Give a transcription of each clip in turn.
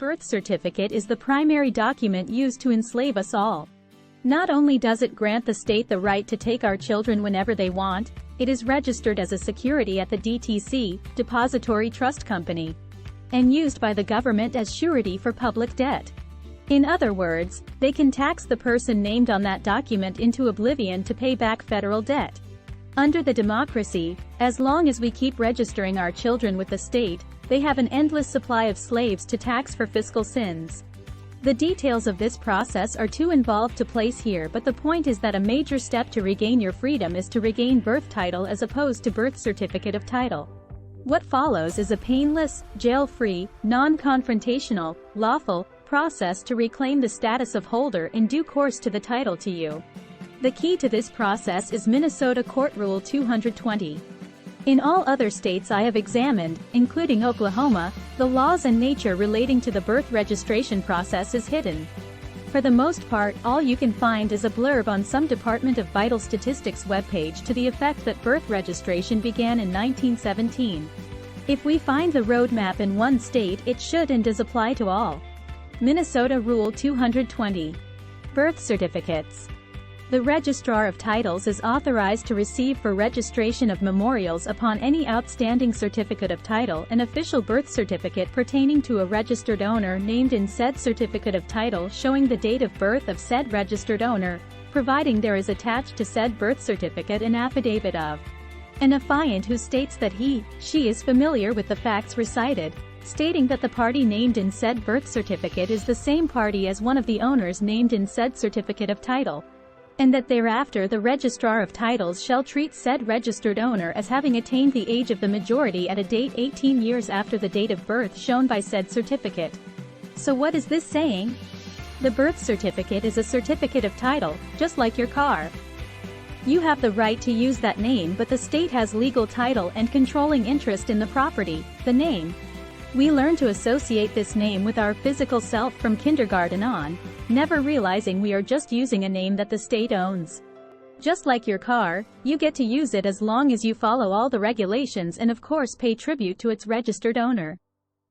birth certificate is the primary document used to enslave us all. Not only does it grant the state the right to take our children whenever they want, it is registered as a security at the DTC, Depository Trust Company, and used by the government as surety for public debt. In other words, they can tax the person named on that document into oblivion to pay back federal debt. Under the democracy, as long as we keep registering our children with the state, they have an endless supply of slaves to tax for fiscal sins. The details of this process are too involved to place here, but the point is that a major step to regain your freedom is to regain birth title as opposed to birth certificate of title. What follows is a painless, jail-free, non-confrontational, lawful process to reclaim the status of holder in due course to the title to you. The key to this process is Minnesota Court Rule 220. In all other states I have examined, including Oklahoma, the laws and nature relating to the birth registration process is hidden. For the most part, all you can find is a blurb on some Department of Vital Statistics webpage to the effect that birth registration began in 1917. If we find the roadmap in one state, it should and does apply to all. Minnesota Rule 220. Birth certificates. The Registrar of Titles is authorized to receive for registration of memorials upon any outstanding certificate of title an official birth certificate pertaining to a registered owner named in said certificate of title showing the date of birth of said registered owner, providing there is attached to said birth certificate an affidavit of an affiant who states that he/she is familiar with the facts recited, stating that the party named in said birth certificate is the same party as one of the owners named in said certificate of title, and that thereafter the Registrar of Titles shall treat said registered owner as having attained the age of the majority at a date 18 years after the date of birth shown by said certificate. So what is this saying? The birth certificate is a certificate of title, just like your car. You have the right to use that name, but the state has legal title and controlling interest in the property, the name. We learn to associate this name with our physical self from kindergarten on, never realizing we are just using a name that the state owns. Just like your car, you get to use it as long as you follow all the regulations and of course pay tribute to its registered owner.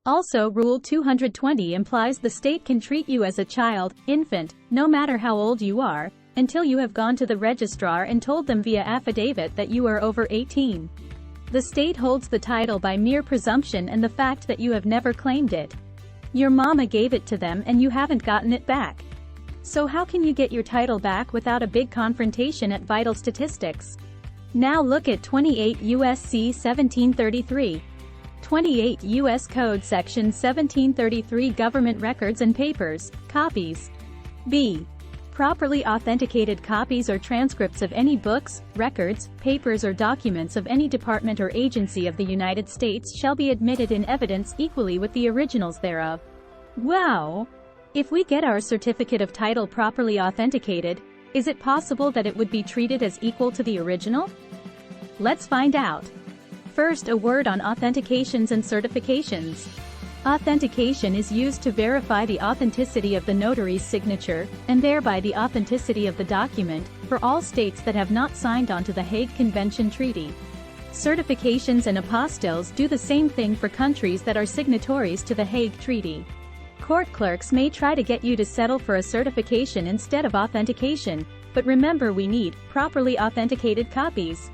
Also, Rule 220 implies the state can treat you as a child, infant, no matter how old you are, until you have gone to the registrar and told them via affidavit that you are over 18. The state holds the title by mere presumption and the fact that you have never claimed it. Your mama gave it to them and you haven't gotten it back. So how can you get your title back without a big confrontation at Vital Statistics? Now look at 28 U.S.C. 1733. 28 U.S. Code Section 1733 Government Records and Papers, Copies. B. Properly authenticated copies or transcripts of any books, records, papers or documents of any department or agency of the United States shall be admitted in evidence equally with the originals thereof. Wow! If we get our certificate of title properly authenticated, is it possible that it would be treated as equal to the original? Let's find out. First, a word on authentications and certifications. Authentication is used to verify the authenticity of the notary's signature, and thereby the authenticity of the document, for all states that have not signed on to the Hague Convention Treaty. Certifications and apostilles do the same thing for countries that are signatories to the Hague Treaty. Court clerks may try to get you to settle for a certification instead of authentication, but remember we need properly authenticated copies.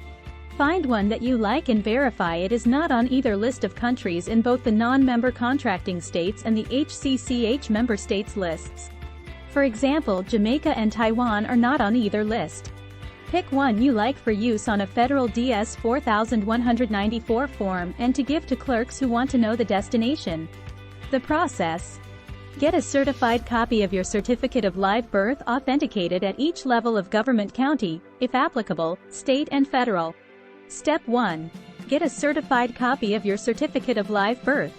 Find one that you like and verify it is not on either list of countries in both the non-member contracting states and the HCCH member states lists. For example, Jamaica and Taiwan are not on either list. Pick one you like for use on a federal DS 4194 form and to give to clerks who want to know the destination. The process. Get a certified copy of your certificate of live birth authenticated at each level of government, county, if applicable, state and federal. Step 1. Get a certified copy of your certificate of live birth.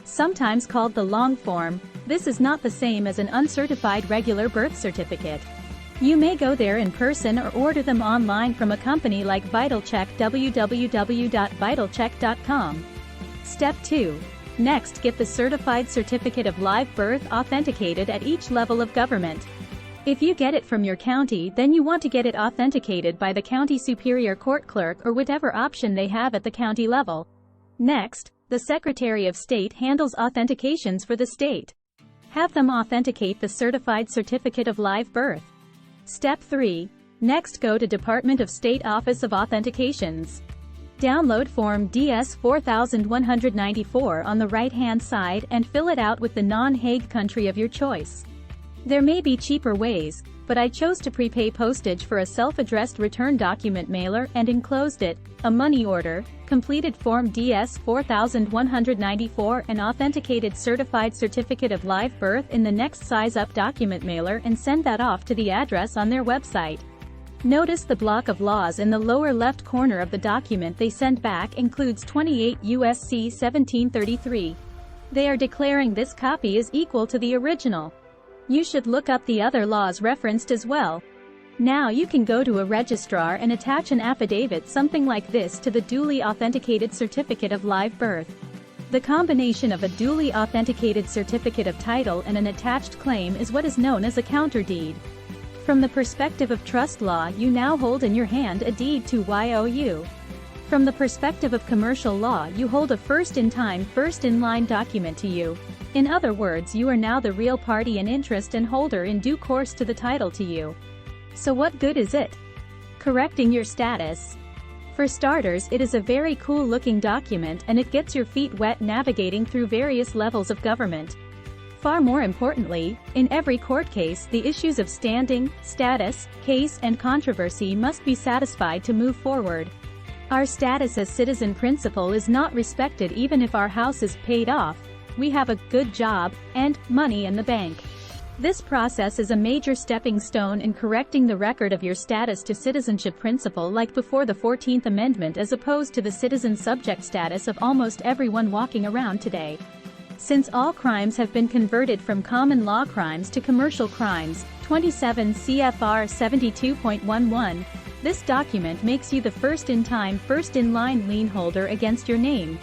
Sometimes called the long form, this is not the same as an uncertified regular birth certificate. You may go there in person or order them online from a company like VitalCheck, www.vitalcheck.com. Step 2. Next, get the certified certificate of live birth authenticated at each level of government. If you get it from your county, then you want to get it authenticated by the county superior court clerk or whatever option they have at the county level. Next, the Secretary of State handles authentications for the state. Have them authenticate the certified certificate of live birth. Step 3. Next, go to Department of State Office of Authentications. Download Form DS 4194 on the right-hand side and fill it out with the non-Hague country of your choice. There may be cheaper ways, but I chose to prepay postage for a self-addressed return document mailer and enclosed it, a money order, completed Form DS 4194 and authenticated certified certificate of live birth in the next size up document mailer and send that off to the address on their website. Notice the block of laws in the lower left corner of the document they send back includes 28 U.S.C. 1733. They are declaring this copy is equal to the original. You should look up the other laws referenced as well. Now you can go to a registrar and attach an affidavit something like this to the duly authenticated certificate of live birth. The combination of a duly authenticated certificate of title and an attached claim is what is known as a counterdeed. From the perspective of trust law, you now hold in your hand a deed to YOU. From the perspective of commercial law, you hold a first-in-time, first-in-line document to you. In other words, you are now the real party and interest and holder in due course to the title to you. So what good is it? Correcting your status. For starters, it is a very cool-looking document and it gets your feet wet navigating through various levels of government. Far more importantly, in every court case, the issues of standing, status, case, and controversy must be satisfied to move forward. Our status as citizen principal is not respected even if our house is paid off, we have a good job, and money in the bank. This process is a major stepping stone in correcting the record of your status to citizenship principle like before the 14th Amendment as opposed to the citizen subject status of almost everyone walking around today. Since all crimes have been converted from common law crimes to commercial crimes, 27 CFR 72.11, this document makes you the first-in-time, first-in-line lien holder against your name,